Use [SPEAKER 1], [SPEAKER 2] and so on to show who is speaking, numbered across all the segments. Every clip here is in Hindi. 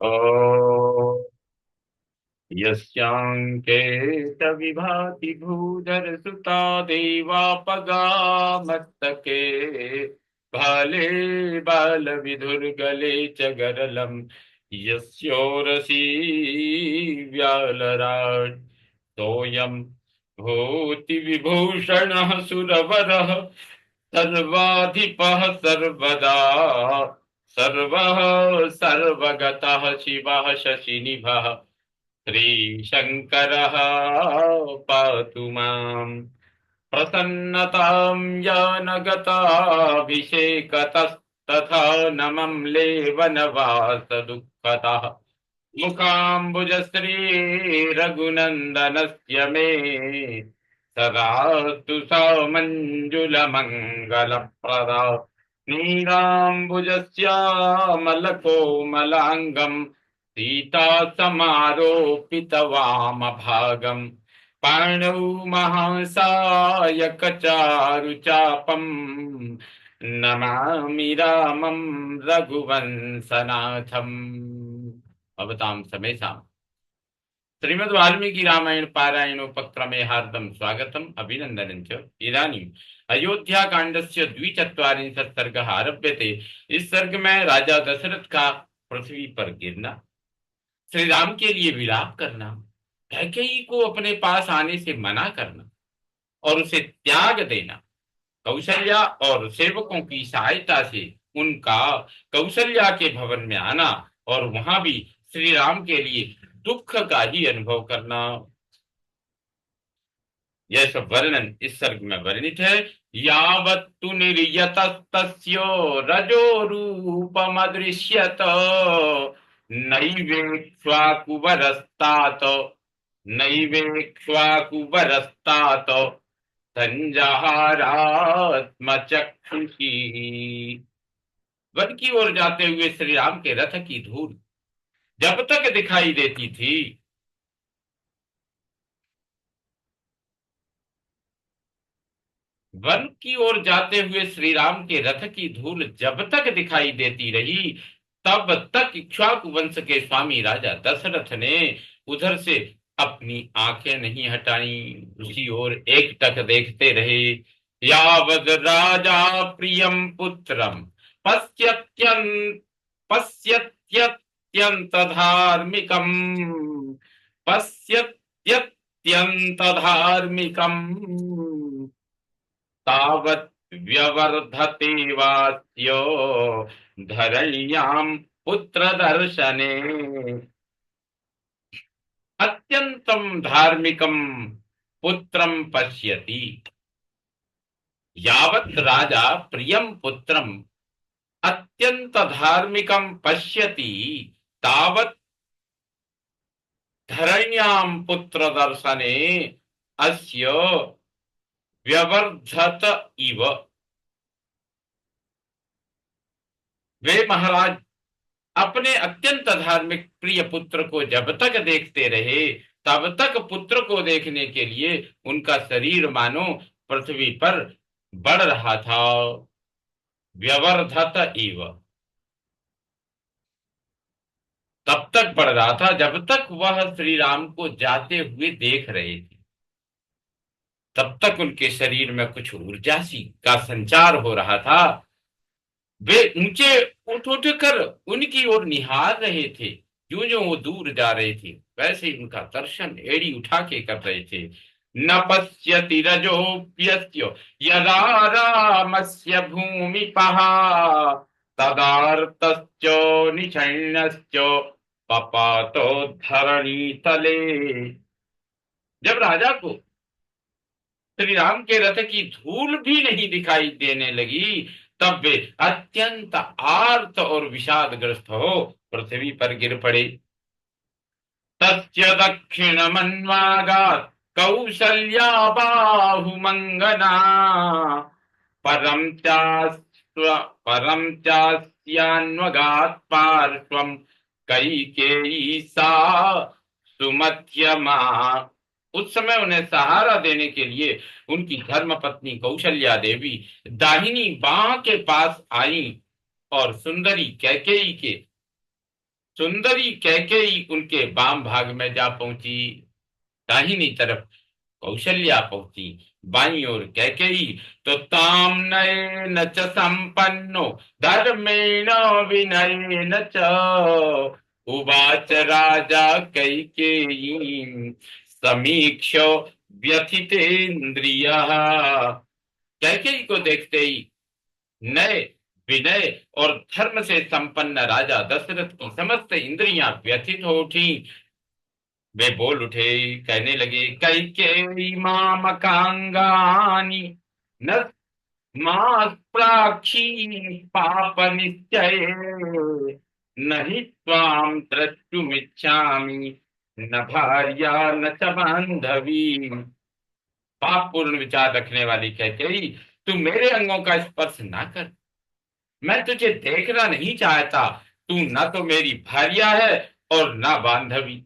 [SPEAKER 1] ओ यस्यांके च विभाति भूधर सुता देवापगा मस्तके भाले बाल विधुर गले च गरलम यस्योरसी व्यालराट सोयम भूति विभूषणः सुरवरः सर्वाधिपः सर्वदा सर्वः सर्वगतः शिवः शशिनिभः श्रीशङ्करः पातु माम् प्रसन्नतां यानगताभिषेकतस्तथा नमं लेवनवासदुःखतः मुखाम्बुजश्रीरघुनन्दनस्य मे सदास्तु सौमञ्जुलमङ्गलप्रदा नीलाम्बुजश्यामलकोमलाङ्गम् सीता समारोपितवामभागम् पाणौ महासायकचारुचापम् नमामि रामं रघुवंशनाथम् भवतां समेषाम् श्रीमद् वाल्मीकि रामायण पारायणोपक्रमे हार्दं स्वागतम् अभिनन्दनं च। इदानीम् अयोध्याकाण्डस्य 42वां सर्गः आरभ्यते। इस सर्ग में राजा दशरथ का पृथ्वी पर गिरना, श्री राम के लिए विलाप करना, कैकेयी को अपने पास आने से मना करना और उसे त्याग देना, कौशल्या और सेवकों की सहायता से उनका कौशल्या के भवन में आना और वहां भी श्री राम के लिए दुख का ही अनुभव करना, यह सब वर्णन इस सर्ग में वर्णित है। यावत्तु निर्यतस्तस्यो रजो रूपमदृश्यत नैवेक्ष्वाकुवरस्तात नैवेक्ष्वाकुवरस्तात संजहारात्मचक्षुषी। वन की ओर जाते हुए श्री राम के रथ की धूल जब तक दिखाई देती थी, वन की ओर जाते हुए श्री राम के रथ की धूल जब तक दिखाई देती रही, तब तक इक्ष्वाकु वंश के स्वामी राजा दशरथ ने उधर से अपनी आंखें नहीं हटाई, उसी ओर एकटक देखते रहे। यावद राजा प्रियम पुत्रम पश्यत्यंत पश्यत्यत्यंत धार्मिकम पश्यत्यत्यंत धार्मिकम तावत् व्यवर्धते वास्यो धरण्यां पुत्र दर्शने। अत्यंतम धार्मिकम पुत्रम पश्यति। यावत् राजा प्रियम पुत्रम अत्यंत धार्मिकम पश्यति तावत् धरण्यां पुत्र दर्शने अस्य व्यवर्धत इव। वे महाराज अपने अत्यंत धार्मिक प्रिय पुत्र को जब तक देखते रहे, तब तक पुत्र को देखने के लिए उनका शरीर मानो पृथ्वी पर बढ़ रहा था। व्यवर्धत इव, तब तक बढ़ रहा था जब तक वह श्री राम को जाते हुए देख रहे थे। तब तक उनके शरीर में कुछ ऊर्जा सी का संचार हो रहा था। वे ऊंचे उठ उठ कर उनकी ओर निहार रहे थे। जो जो वो दूर जा रहे थे, वैसे ही उनका दर्शन एड़ी उठा के कर रहे थे। न पश्यति रजोप्यस्य यदा रामस्य भूमिपः तदार्तश्च निषण्णश्च पपातो धरणी तले। जब राजा को श्री राम के रथ की धूल भी नहीं दिखाई देने लगी, तब वे अत्यंत आर्त और विषादग्रस्त हो पृथ्वी पर गिर पड़े। तस्य दक्षिण मन्वागात् कौसल्या बाहुमंगना परम चास्यान्वगात् पार्श्वं कैकेयी सा सुमध्यमा। उस समय उन्हें सहारा देने के लिए उनकी धर्म पत्नी कौशल्या देवी दाहिनी बाह के पास आई और सुंदरी कैकेयी के सुंदरी कैकेयी उनके वाम भाग में जा पहुंची। दाहिनी तरफ कौशल्या पहुंची, बाईं ओर कैकेयी। तो ताम नयेन च संपन्नो धर्मेण विनयेन च उवाच राजा कैकेयी समीक्ष व्यथितेन्द्रियः। कैकेयी को देखते ही नए, विनय और धर्म से संपन्न राजा दशरथ की समस्त इंद्रियां व्यथित हो उठी। वे बोल उठे, कहने लगे, कैकेयी मामकांगानि न मास्प्राक्षी पाप निश्चय नहि त्वां द्रष्टुमिच्छामि न भार्या न च बांधवी। पाप पूर्ण विचार रखने वाली कैकेयी, तू मेरे अंगों का स्पर्श ना कर। मैं तुझे देखना नहीं चाहता। तू ना तो मेरी भार्या है और ना बांधवी।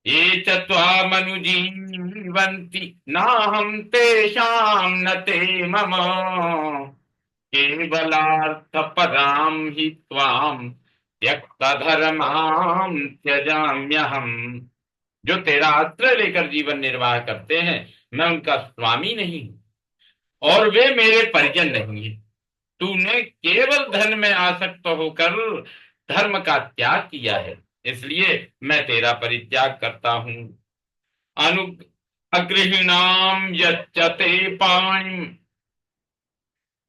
[SPEAKER 1] ये च त्वामनुजीवन्ति नाहं तेषां न ते मम केवलार्थपरां हि त्वां त्यक्तधर्मां त्यजाम्यहम्। जो तेरा आश्रय लेकर जीवन निर्वाह करते हैं, मैं उनका स्वामी नहीं हूं और वे मेरे परिजन नहीं है। तूने केवल धन में आसक्त होकर धर्म का त्याग किया है, इसलिए मैं तेरा परित्याग करता हूं। अनु अगृहिणाम यच्चते पाणिम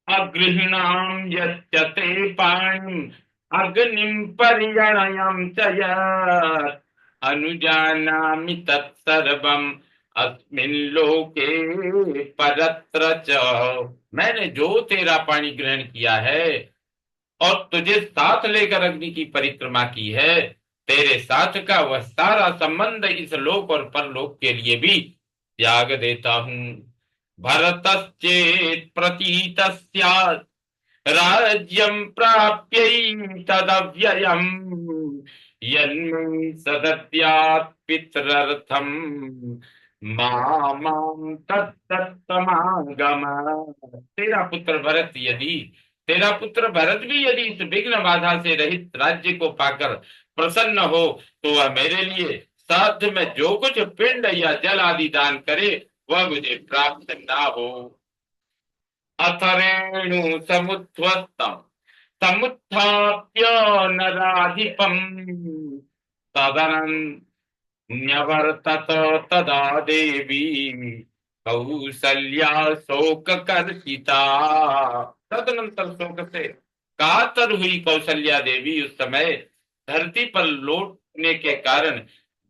[SPEAKER 1] अगृहिणाम यच्चते पाणिम अग्निम परिगणयं च यत् अनुजानामि तत्सर्वम् अस्मिन् लोके परत्र च। मैंने जो तेरा पानी ग्रहण किया है और तुझे साथ लेकर अग्नि की परिक्रमा की है, तेरे साथ का वह सारा संबंध इस लोक और परलोक के लिए भी त्याग देता हूं। भरतश्चेत् प्रतीत स्यात् राज्यं प्राप्यैतदव्ययम् यन्मे सदद्यात् पितरर्थं मां तत्तमागम। तेरा पुत्र भरत भी यदि इस विघ्न बाधा से रहित राज्य को पाकर प्रसन्न हो, तो वह मेरे लिए साध्य में जो कुछ पिंड या जल आदि दान करे, वह मुझे प्राप्त ना हो। अथरेणु समुद्धस्तम समुत्थाप्य नराधिपम् तदनन्यवर्तत तदा देवी कौसल्या शोक कर्षिता। तदनंतर शोक से कातर हुई कौशल्या देवी उस समय धरती पर लौटने के कारण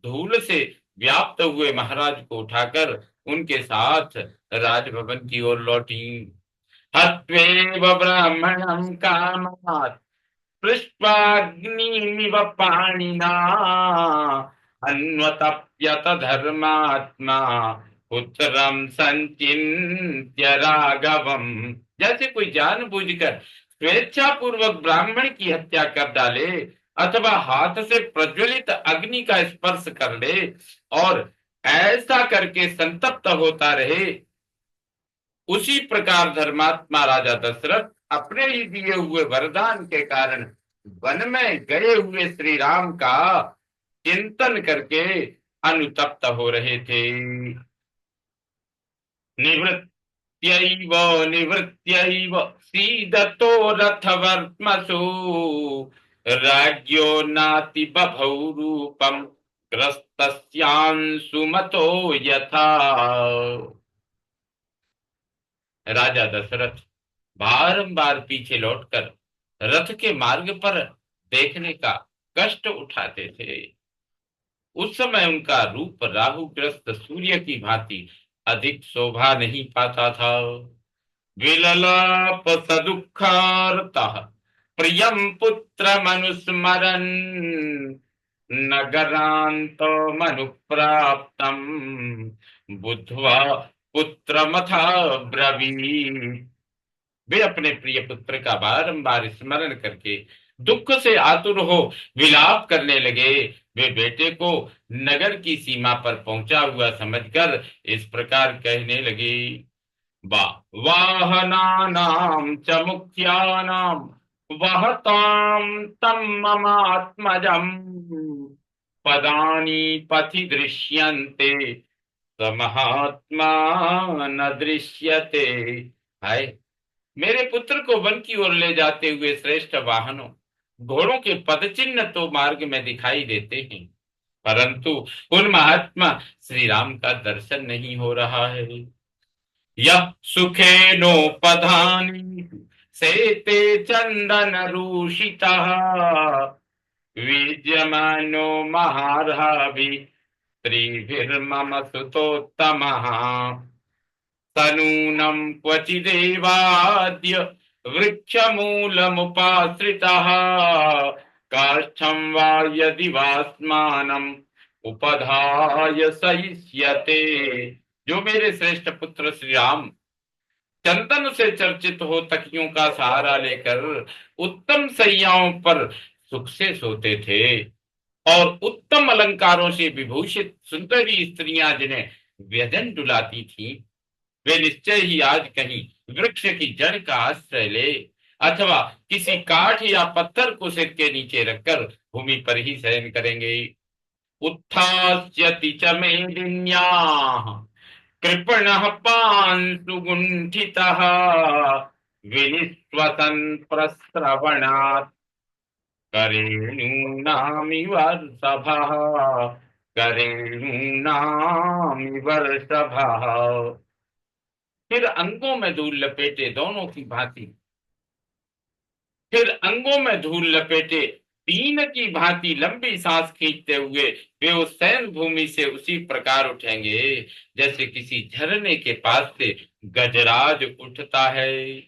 [SPEAKER 1] धूल से व्याप्त हुए महाराज को उठाकर उनके साथ राजभवन की ओर लौटी। हत्वेव ब्राह्मणं कामात् पृष्ट्वाग्निमिव पाणिना अन्वतप्यत धर्मात्मा पुत्रम संचिन्त्य राघवम। जैसे कोई जानबूझकर स्वेच्छा पूर्वक ब्राह्मण की हत्या कर डाले अथवा हाथ से प्रज्वलित अग्नि का स्पर्श कर ले और ऐसा करके संतप्त होता रहे, उसी प्रकार धर्मात्मा राजा दशरथ अपने ही दिए हुए वरदान के कारण वन में गए हुए श्री राम का चिंतन करके अनुतप्त हो रहे थे। निवृत्त्यैव निवृत्त्यैव सीदतो रथवर्त्मसु राज्ञो नाति बभौ रूपम ग्रस्तस्यांशुमतो यथा। राजा दशरथ बारंबार पीछे लौटकर रथ के मार्ग पर देखने का कष्ट उठाते थे। उस समय उनका रूप राहुग्रस्त सूर्य की भांति अधिक शोभा नहीं पाता था। विललाप सदुखार्तः प्रियं पुत्र मनुस्मरन् नगरांत मनुप्राप्तम् बुद्ध्वा पुत्रमथा ब्रवीत्। वे अपने प्रिय पुत्र का बारंबार स्मरण करके दुख से आतुर हो विलाप करने लगे। वे बेटे को नगर की सीमा पर पहुंचा हुआ समझकर इस प्रकार कहने लगे, वाहनानां च मुख्यानां वह ताम तम ममात्मजम पदानी पथि दृश्यन्ते स महात्मा न दृश्यते। हाय, मेरे पुत्र को वन की ओर ले जाते हुए श्रेष्ठ वाहनों घोड़ों के पदचिन्ह तो मार्ग में दिखाई देते हैं, परंतु उन महात्मा श्री राम का दर्शन नहीं हो रहा है। यह सुखेनोपधानी सेते चंदन रूषितः विद्यमानो महार्हाभि स्त्रीभिर्मम सुतोत्तमः तनूनं क्वचिदेवाद्य वृक्षमूलमुपाश्रितः काष्ठं वा यदि वा स्मानम् उपधाय सहिष्यते। जो मेरे श्रेष्ठ पुत्र श्री राम चंदन से चर्चित हो तकियों का सहारा लेकर उत्तम सैयाओं पर सुख से सोते थे, और उत्तम अलंकारों से विभूषित सुंदरी स्त्रियां जिन्हें व्यजन डुलाती थी, वे निश्चय ही आज कहीं वृक्ष की जड़ का आश्रय ले अथवा किसी काठ या पत्थर को सिर के नीचे रखकर भूमि पर ही शयन करेंगे। उत्थास्यति च मेदिन्याः कृपणः पांशुगुण्ठितः विनिश्वसन् प्रस्रवणात् करेणूनामिव वर्षभः करेणूनामिव वर्षभः। फिर अंगों में धूल लपेटे दोनों की भांति, फिर अंगों में धूल लपेटे तीन की भांति लंबी सांस खींचते हुए वे उस शयन भूमि से उसी प्रकार उठेंगे जैसे किसी झरने के पास से गजराज उठता है।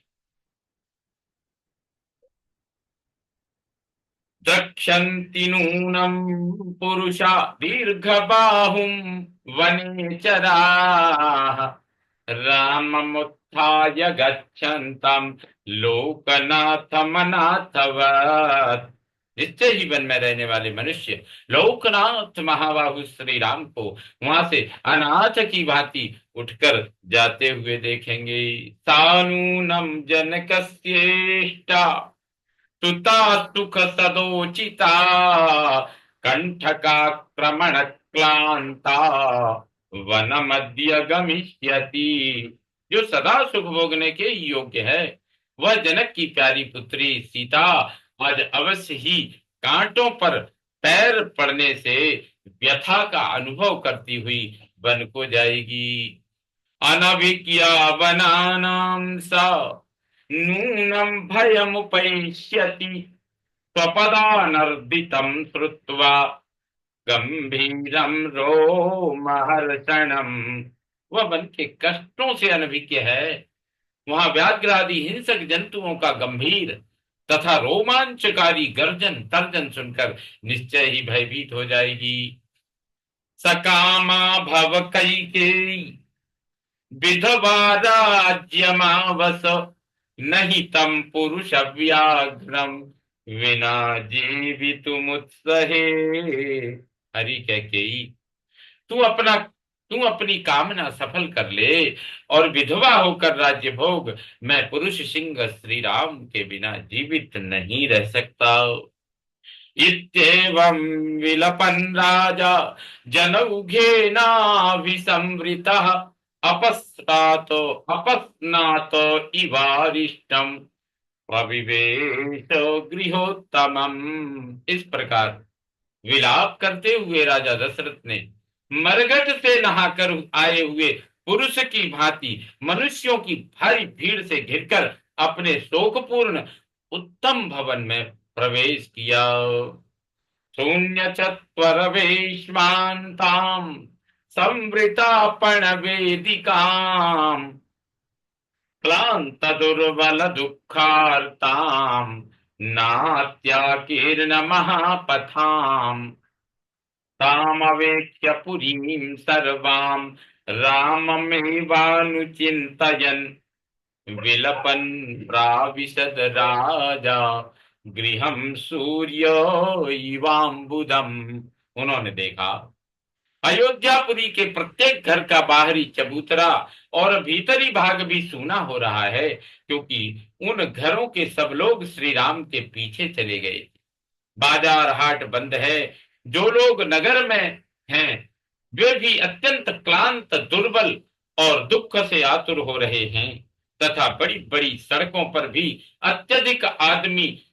[SPEAKER 1] द्रक्ष्यन्ति नूनं पुरुषा दीर्घबाहुं वनेचराः राममुत्थाय गच्छन्तं लोकनाथमनाथवत्। निश्चय ही वन में रहने वाले मनुष्य लोकनाथ महाबाहु श्री राम को वहां से अनाथ की भांति उठकर जाते हुए देखेंगे। सानूनम जनकस्येष्टा सुता सुख सदोचिता कंठकाक्रमण क्लांता वन मध्य गमिष्यति। जो सदा सुख भोगने के योग्य है, वह जनक की प्यारी पुत्री सीता आज अवश्य ही कांटों पर पैर पड़ने से व्यथा का अनुभव करती हुई वन को जाएगी। अनभिज्ञा वनानां सा नूनं भयमुपैष्यति स्वपदानर्दितं श्रुत्वा गंभीरम रोमहर्षणम। वह वन के कष्टों से अनभिज्ञ है, वहां व्याघ्रादि हिंसक जंतुओं का गंभीर तथा रोमांचकारी गर्जन तर्जन सुनकर निश्चय ही भयभीत हो जाएगी। सकामा भव कैकेयी विधवा राज्यमावस नहीं तम पुरुष व्याघ्रम विना जीवितुमुत्सहे। हरि कैकेयी, तू अपनी कामना सफल कर ले और विधवा होकर राज्य भोग। मैं पुरुष सिंह श्री राम के बिना जीवित नहीं रह सकता। इत्येवं विलपन् राजा जनौघेनाभिसंवृतः अपस्नातो इवारिष्टम् प्रविवेश गृहोत्तमम्। इस प्रकार विलाप करते हुए राजा दशरथ ने मरघट से नहाकर आए हुए पुरुष की भांति मनुष्यों की भारी भीड़ से घिरकर अपने शोकपूर्ण उत्तम भवन में प्रवेश किया। शून्य चत्वर वेश्मान्ताम संवृतापण वेदिकाम क्लांत दुर्बल दुःखार्ताम नात्याकीर्ण महापथाम तामवेक्ष्य पुरीं सर्वां राममेवानुचिन्तयन् विलपन् प्राविशद राजा गृहं सूर्यो इवाम्बुदम्। उन्होंने देखा अयोध्यापुरी के प्रत्येक घर का बाहरी चबूतरा और भीतरी भाग भी सूना हो रहा है, क्योंकि उन घरों के सब लोग श्री राम के पीछे चले गए। बाजार हाट बंद है। जो लोग नगर में हैं, वे भी अत्यंत क्लांत, दुर्बल और दुख से आतुर हो रहे हैं, तथा बड़ी बड़ी सड़कों पर भी अत्यधिक आदमी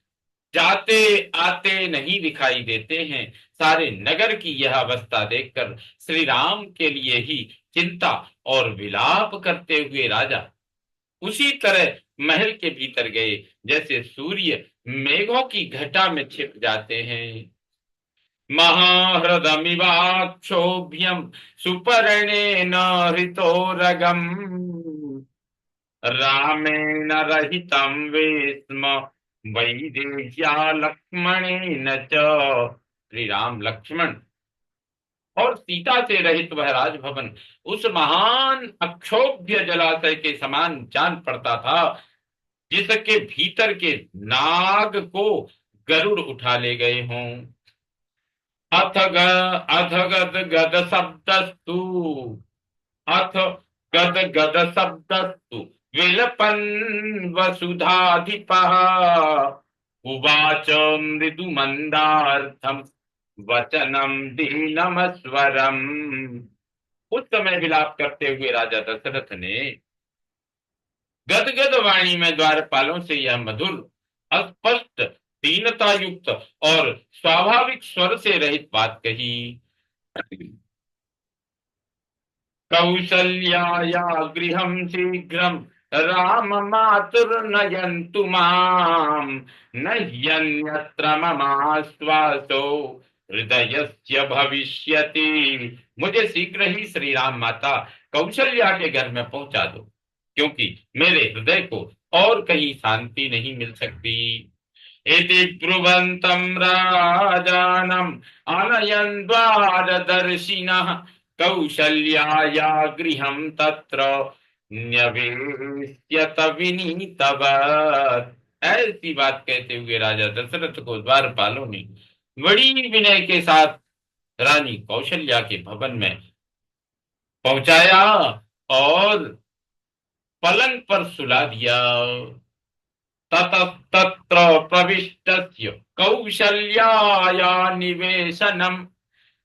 [SPEAKER 1] जाते आते नहीं दिखाई देते हैं। सारे नगर की यह अवस्था देखकर श्री राम के लिए ही चिंता और विलाप करते हुए राजा उसी तरह महल के भीतर गए, जैसे सूर्य मेघों की घटा में छिप जाते हैं। महाह्रदमिवाक्षोभ्यम सुपर्णेन हृतोरगम रामेण रहितं वेश्म वैदेह्या लक्ष्मणेन च। श्री राम, लक्ष्मण और सीता से रहित वह राजभवन उस महान अक्षोभ्य जलाशय के समान जान पड़ता था, जिसके भीतर के नाग को गरुड़ उठा ले गए हों। अथ अथ गद गद शब्दस्तु अथ गद गद शब्दस्तु विलपन् वसुधाधिपः उवाच मृदु मंदार्थम वचनम दीनमस्वरम। उस समय विलाप करते हुए राजा दशरथ ने गदगद वाणी में द्वारपालों से यह मधुर, अस्पष्ट, दीनता युक्त और स्वाभाविक स्वर से रहित बात कही। कौसल्याया गृहं शीघ्रं राम मातुर्नयन्तु माम् नह्यन्यत्र ममाश्वासो हृदयस्य भविष्यति। मुझे शीघ्र ही श्री राम माता कौशल्या के घर में पहुंचा दो, क्योंकि मेरे हृदय को और कहीं शांति नहीं मिल सकती। इति ब्रुवन्तं राजानम् आनयन् द्वारदर्शिनः कौशल्याया गृहं तत्र न्यवेश्यत विनीतवत्। ऐसी बात कहते हुए राजा दशरथ को द्वारपालों ने बड़ी विनय के साथ रानी कौशल्या के भवन में पहुंचाया और पलंग पर सुला दिया। ततस्तत्र प्रविष्टस्य कौशल्याया निवेशनम्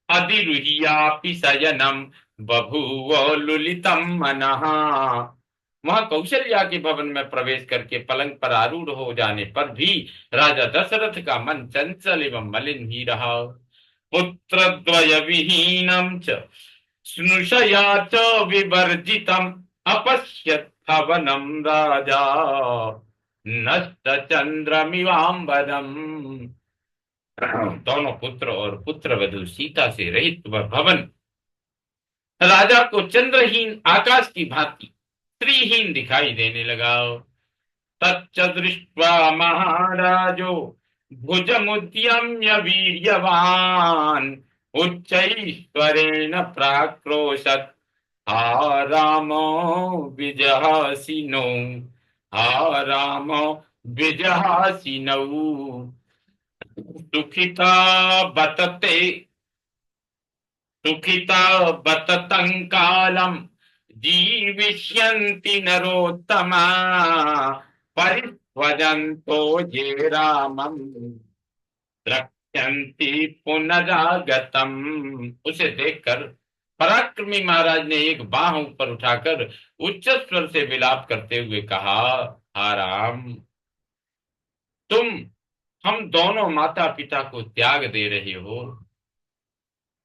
[SPEAKER 1] अधिरुह्यापि शयनम् बभूव लुलितम् मनः। वहां कौशल्या के भवन में प्रवेश करके पलंग पर आरूढ़ हो जाने पर भी राजा दशरथ का मन चंचल एवं मलिन ही रहा। पुत्रद्वय विहीनम् च स्नुषया च विवर्जितम् अपश्यत् भवनम् राजा नष्ट चंद्रमिवांबरम। दोनों पुत्र और पुत्रवधू सीता से रहित वह भवन राजा को चंद्रहीन आकाश की भांति स्त्रीहीन दिखाई देने लगा। तच्च दृष्ट्वा महाराजो भुजमुद्यम्य वीर्यवान् उच्चैश्वरेण प्राक्रोशत् हा रामो विजहासिनो हा रामो विजहासिनौ सुखिता बतते सुखिता बततं कालम् जीविष्यन्ति नरोत्तमा परिष्वजन्तो ये रामम् द्रक्ष्यन्ति पुनरागतम्। उसे देखकर पराक्रमी महाराज ने एक बाह ऊपर उठाकर उच्च स्वर से विलाप करते हुए कहा, हा राम, तुम हम दोनों माता पिता को त्याग दे रहे हो।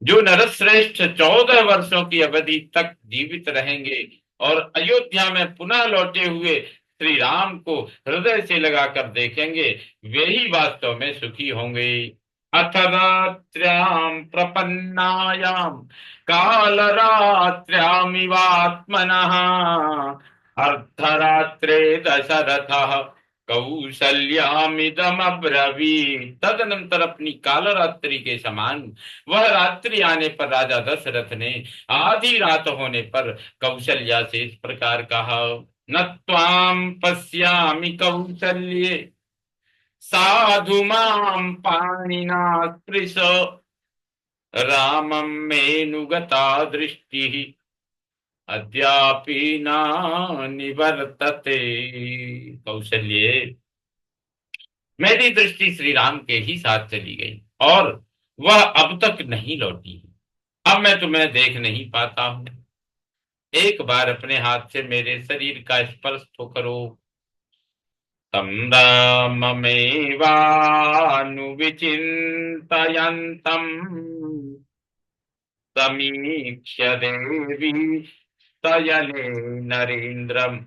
[SPEAKER 1] जो नरश्रेष्ठ 14 वर्षों की अवधि तक जीवित रहेंगे और अयोध्या में पुनः लौटे हुए श्री राम को हृदय से लगाकर देखेंगे, वे ही वास्तव में सुखी होंगे। अथ रात्र्याम प्रपन्नायाम कालरात्र्यामिवात्मनः अर्धरात्रे दशरथः कौशल्यामिदमब्रवीत्। तदनंतर अपनी कालरात्रि के समान वह रात्रि आने पर राजा दशरथ ने आधी रात होने पर कौशल्या से इस प्रकार कहा, न त्वां पश्यामि कौसल्ये साधु मां पाणिना स्पृश रामं मेऽनुगता दृष्टिः अद्यापि न निवर्तते। कौशल्ये, मेरी दृष्टि श्री राम के ही साथ चली गई और वह अब तक नहीं लौटी। अब मैं तुम्हें देख नहीं पाता हूँ। एक बार अपने हाथ से मेरे शरीर का स्पर्श तो करो। तं राममेवानुविचिन्तयन्तम् समीक्ष्य देवी शयने नरेन्द्रम्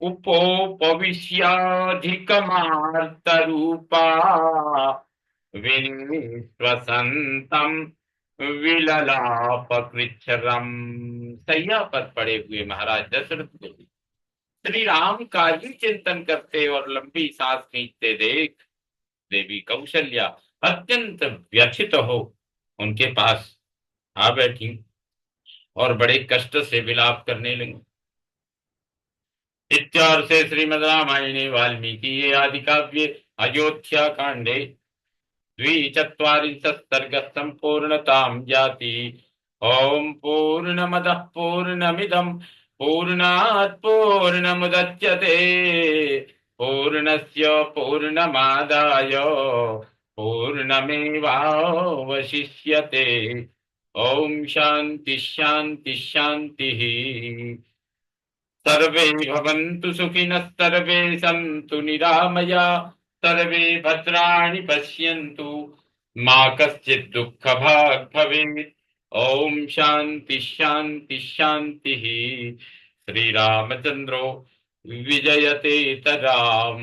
[SPEAKER 1] उपोपविश्याधिकमार्तरूपा विनिश्वसंतं विललापकृच्छ्रम। सैया पर पड़े हुए महाराज दशरथ को श्री राम का ही चिंतन करते और लंबी सांस खींचते देख देवी कौशल्या अत्यंत व्यथित हो उनके पास आ बैठी और बड़े कष्ट से विलाप करने लगी। इत्यार्थ से श्रीमद् रामायणे वाल्मीकि आदि काव्ये अयोध्या कांडे द्विचत्वारिंशत् सर्गः सम्पूर्णतां याति। ओम पूर्णमदः पूर्णमिदं पूर्णात् पूर्णमुदच्यते पूर्णस्य पूर्णमादाय पूर्णमेवावशिष्यते। ओम शांति शांति शांतिः। सर्वे भवन्तु सुखिनः सर्वे सन्तु निरामया सर्वे भद्राणि पश्यन्तु मा कश्चित् दुःखभाग् भवेत्। ओम शांति शांति शांतिः। श्री रामचंद्रो विजयते तराम।